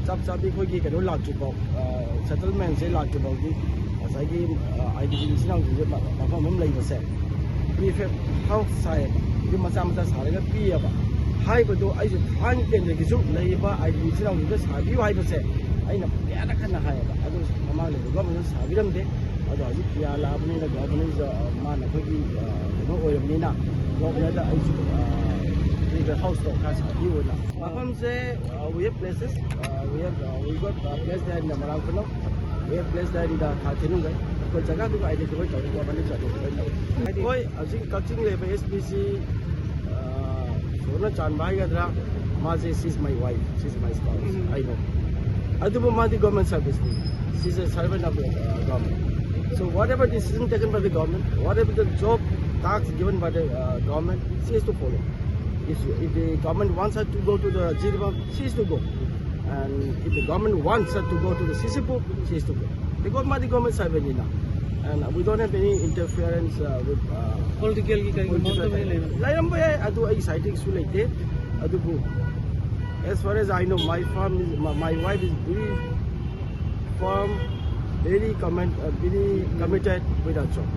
chap chapi khoi gi kano lak chu bok settlement se lak chu bok gi sai gi idp sinang ju ma pham mom lai ba se prefab house sai gi ma sa sa ga pi ya ba hai ba do ai ju thang ken de gi ju lai ba idp sinang ju sa bi hai ba se ai na ya na kan na hai ba adu mama le go ma sa bi ram de adu ai ji ya la bni da go bni ja ma na khoi gi no o yam ni na go bni da ai ju the house of Sabiyo now. We have places. We got place there in the Marangkono. We have place there in the Kachinunga. Because Jaga to identify the government. Boy, I think catching the SPC. Sona Chanbai Gadra. Mazi, she's my wife. She's my spouse. I know. I do the government service. She's a servant of the government. So whatever decision taken by the government, whatever the job tasks given by the government, she has to follow. If the government wants her to go to the Yadaba, she is to go. And if the government wants her to go to the Sisipu, she is to go. Because the government is very now. And we don't have any interference with political. As far as I know, my wife is very firm, very committed with her job.